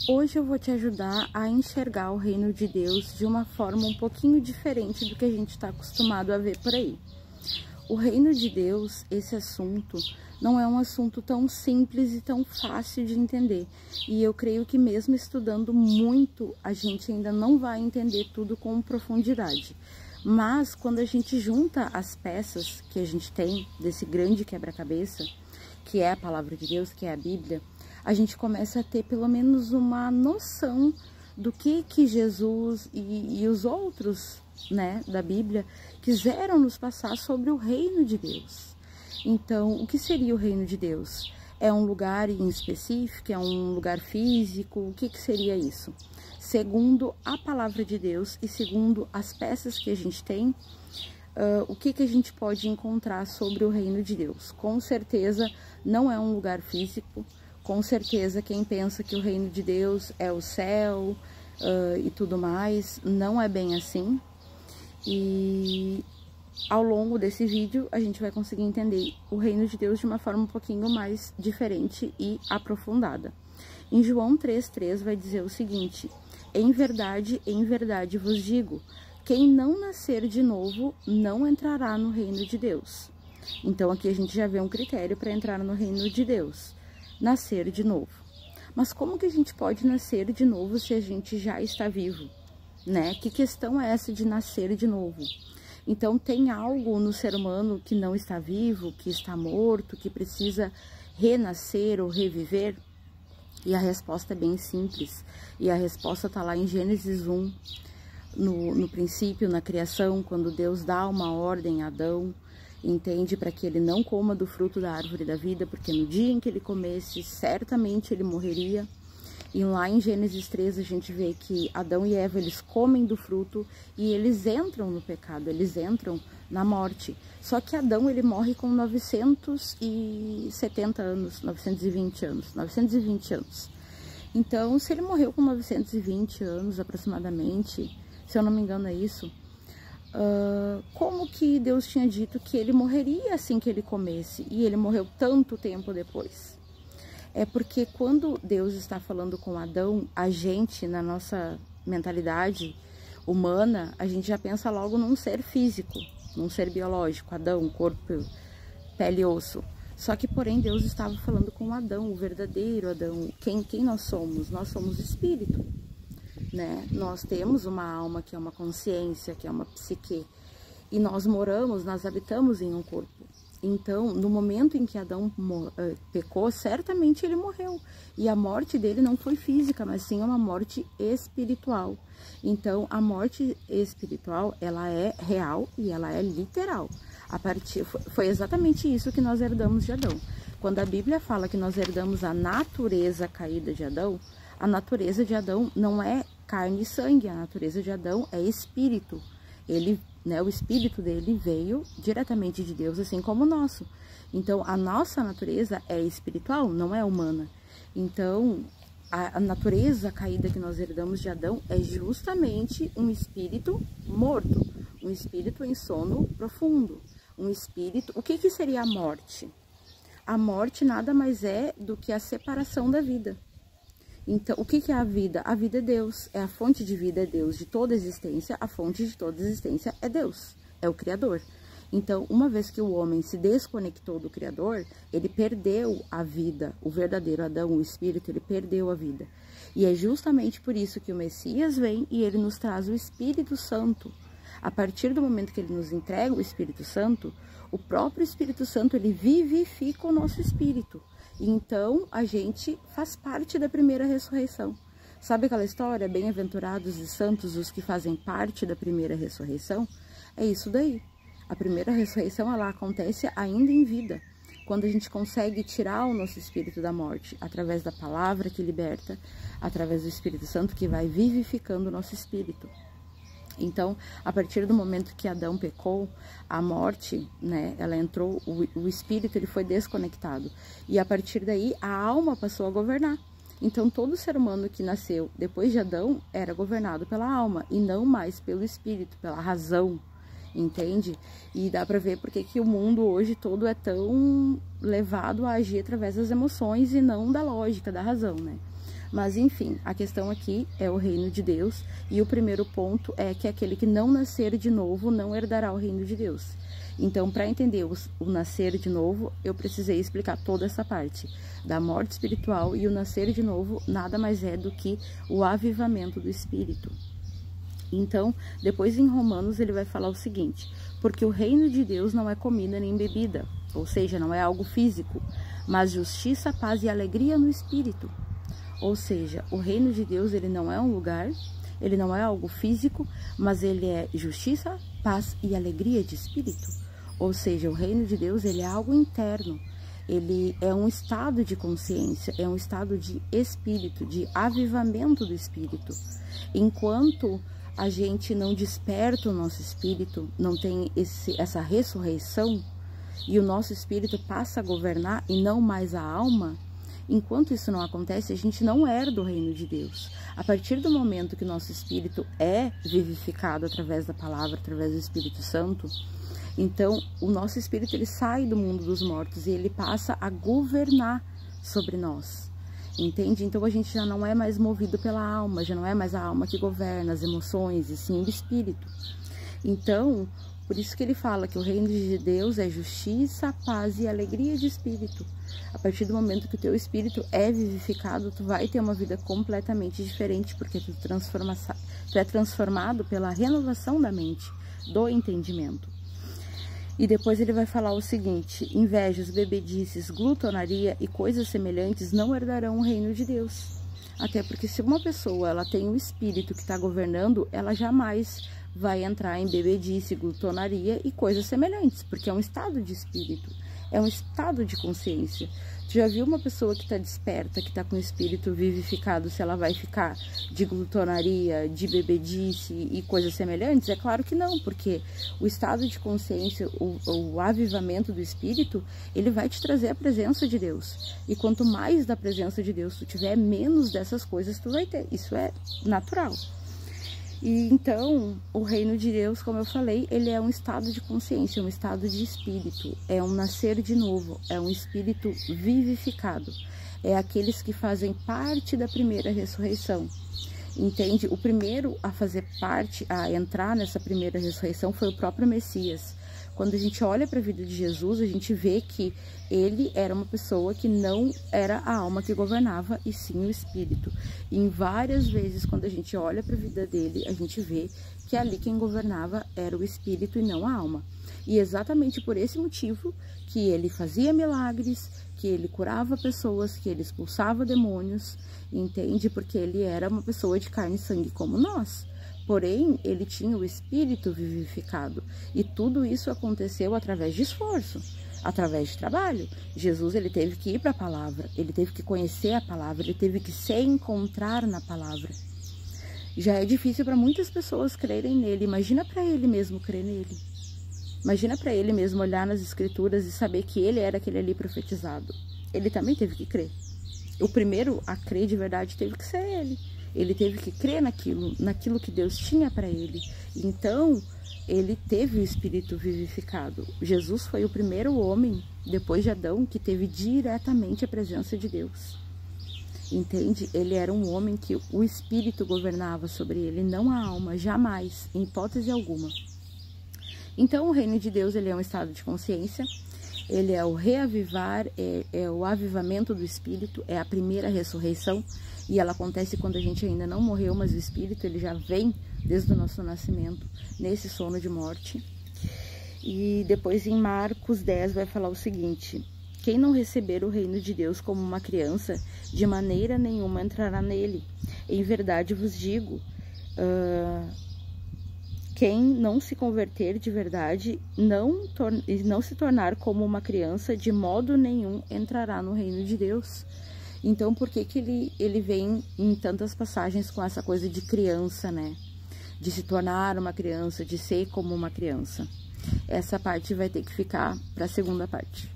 Hoje eu vou te ajudar a enxergar o reino de Deus de uma forma um pouquinho diferente do que a gente está acostumado a ver por aí. O reino de Deus, esse assunto, não é um assunto tão simples e tão fácil de entender. E eu creio que mesmo estudando muito, a gente ainda não vai entender tudo com profundidade. Mas quando a gente junta as peças que a gente tem desse grande quebra-cabeça, que é a palavra de Deus, que é a Bíblia, a gente começa a ter pelo menos uma noção do que Jesus e os outros, né, da Bíblia quiseram nos passar sobre o reino de Deus. Então, o que seria o reino de Deus? É um lugar em específico? É um lugar físico? O que seria isso? Segundo a palavra de Deus e segundo as peças que a gente tem, o que a gente pode encontrar sobre o reino de Deus? Com certeza não é um lugar físico. Com certeza quem pensa que o reino de Deus é o céu e tudo mais, não é bem assim. E ao longo desse vídeo a gente vai conseguir entender o reino de Deus de uma forma um pouquinho mais diferente e aprofundada. Em João 3,3 vai dizer o seguinte: em verdade vos digo, quem não nascer de novo não entrará no reino de Deus. Então aqui a gente já vê um critério para entrar no reino de Deus: nascer de novo. Mas como que a gente pode nascer de novo se a gente já está vivo? Né? Que questão é essa de nascer de novo? Então tem algo no ser humano que não está vivo, que está morto, que precisa renascer ou reviver? E a resposta é bem simples. E a resposta está lá em Gênesis 1, no princípio, na criação, quando Deus dá uma ordem a Adão, entende, para que ele não coma do fruto da árvore da vida, porque no dia em que ele comesse, certamente ele morreria. E lá em Gênesis 3 a gente vê que Adão e Eva, eles comem do fruto e eles entram no pecado, eles entram na morte. Só que Adão, ele morre com 970 anos, 920 anos. Então, se ele morreu com 920 anos aproximadamente, se eu não me engano é isso, como que Deus tinha dito que ele morreria assim que ele comesse e ele morreu tanto tempo depois? É porque quando Deus está falando com Adão, a gente, na nossa mentalidade humana, a gente já pensa logo num ser físico, num ser biológico, Adão, corpo, pele e osso. Só que, porém, Deus estava falando com Adão, o verdadeiro Adão. Quem nós somos? Nós somos espírito, né? Nós temos uma alma, que é uma consciência, que é uma psique. E nós habitamos em um corpo. Então, no momento em que Adão pecou, certamente ele morreu. E a morte dele não foi física, mas sim uma morte espiritual. Então, a morte espiritual, ela é real e ela é literal. Foi exatamente isso que nós herdamos de Adão. Quando a Bíblia fala que nós herdamos a natureza caída de Adão, a natureza de Adão não é carne e sangue, a natureza de Adão é espírito. O espírito dele veio diretamente de Deus, assim como o nosso. Então, a nossa natureza é espiritual, não é humana. Então, a natureza caída que nós herdamos de Adão é justamente um espírito morto, um espírito em sono profundo, um espírito... O que seria a morte? A morte nada mais é do que a separação da vida. Então, o que é a vida? A vida é Deus, é a fonte de vida, é Deus. De toda existência, a fonte de toda existência é Deus, é o Criador. Então, uma vez que o homem se desconectou do Criador, ele perdeu a vida, o verdadeiro Adão, o Espírito, ele perdeu a vida. E é justamente por isso que o Messias vem e ele nos traz o Espírito Santo. A partir do momento que ele nos entrega o Espírito Santo, o próprio Espírito Santo, ele vivifica o nosso espírito. Então, a gente faz parte da primeira ressurreição. Sabe aquela história? Bem-aventurados e santos os que fazem parte da primeira ressurreição? É isso daí. A primeira ressurreição, ela acontece ainda em vida. Quando a gente consegue tirar o nosso espírito da morte, através da palavra que liberta, através do Espírito Santo que vai vivificando o nosso espírito. Então, a partir do momento que Adão pecou, a morte, né, ela entrou, o espírito, ele foi desconectado. E a partir daí, a alma passou a governar. Então, todo ser humano que nasceu depois de Adão era governado pela alma e não mais pelo espírito, pela razão, entende? E dá pra ver porque que o mundo hoje todo é tão levado a agir através das emoções e não da lógica, da razão, né? Mas enfim, a questão aqui é o reino de Deus, e o primeiro ponto é que aquele que não nascer de novo não herdará o reino de Deus. Então, para entender o nascer de novo, eu precisei explicar toda essa parte da morte espiritual, e o nascer de novo nada mais é do que o avivamento do Espírito. Então, depois em Romanos ele vai falar o seguinte: porque o reino de Deus não é comida nem bebida, ou seja, não é algo físico, mas justiça, paz e alegria no Espírito. Ou seja, o reino de Deus, ele não é um lugar, ele não é algo físico, mas ele é justiça, paz e alegria de Espírito. Ou seja, o reino de Deus, ele é algo interno, ele é um estado de consciência, é um estado de espírito, de avivamento do Espírito. Enquanto a gente não desperta o nosso espírito, não tem essa ressurreição, e o nosso espírito passa a governar e não mais a alma, enquanto isso não acontece, a gente não herda o reino de Deus. A partir do momento que o nosso espírito é vivificado através da palavra, através do Espírito Santo, então o nosso espírito ele sai do mundo dos mortos e ele passa a governar sobre nós. Entende? Então a gente já não é mais movido pela alma, já não é mais a alma que governa as emoções, e sim o espírito. Então, por isso que ele fala que o reino de Deus é justiça, paz e alegria de espírito. A partir do momento que o teu espírito é vivificado, tu vai ter uma vida completamente diferente, porque tu é transformado pela renovação da mente, do entendimento. E depois ele vai falar o seguinte: invejas, bebedices, glutonaria e coisas semelhantes não herdarão o reino de Deus. Até porque se uma pessoa ela tem um espírito que está governando, ela jamais vai entrar em bebedice, glutonaria e coisas semelhantes, porque é um estado de espírito, é um estado de consciência. Tu já viu uma pessoa que está desperta, que está com o espírito vivificado, se ela vai ficar de glutonaria, de bebedice e coisas semelhantes? É claro que não, porque o estado de consciência, o avivamento do espírito, ele vai te trazer a presença de Deus. E quanto mais da presença de Deus tu tiver, menos dessas coisas tu vai ter. Isso é natural. E então, o reino de Deus, como eu falei, ele é um estado de consciência, um estado de espírito, é um nascer de novo, é um espírito vivificado, é aqueles que fazem parte da primeira ressurreição. Entende? O primeiro a fazer parte, a entrar nessa primeira ressurreição foi o próprio Messias. Quando a gente olha para a vida de Jesus, a gente vê que ele era uma pessoa que não era a alma que governava, e sim o espírito. E em várias vezes, quando a gente olha para a vida dele, a gente vê que ali quem governava era o espírito e não a alma. E exatamente por esse motivo que ele fazia milagres, que ele curava pessoas, que ele expulsava demônios, entende? Porque ele era uma pessoa de carne e sangue como nós. Porém, ele tinha o espírito vivificado, e tudo isso aconteceu através de esforço, através de trabalho. Jesus, ele teve que ir para a palavra, ele teve que conhecer a palavra, ele teve que se encontrar na palavra. Já é difícil para muitas pessoas crerem nele, imagina para ele mesmo crer nele. Imagina para ele mesmo olhar nas escrituras e saber que ele era aquele ali profetizado. Ele também teve que crer. O primeiro a crer de verdade teve que ser ele. Ele teve que crer naquilo que Deus tinha para ele. Então, ele teve o espírito vivificado. Jesus foi o primeiro homem, depois de Adão, que teve diretamente a presença de Deus. Entende? Ele era um homem que o espírito governava sobre ele, não a alma, jamais, em hipótese alguma. Então, o reino de Deus, ele é um estado de consciência, ele é o reavivar, é o avivamento do espírito, é a primeira ressurreição, e ela acontece quando a gente ainda não morreu, mas o espírito, ele já vem desde o nosso nascimento, nesse sono de morte. E depois em Marcos 10 vai falar o seguinte: quem não receber o reino de Deus como uma criança, de maneira nenhuma entrará nele. Em verdade vos digo, quem não se converter de verdade, não se tornar como uma criança, de modo nenhum entrará no reino de Deus. Então, por que ele vem em tantas passagens com essa coisa de criança, né? De se tornar uma criança, de ser como uma criança. Essa parte vai ter que ficar para a segunda parte.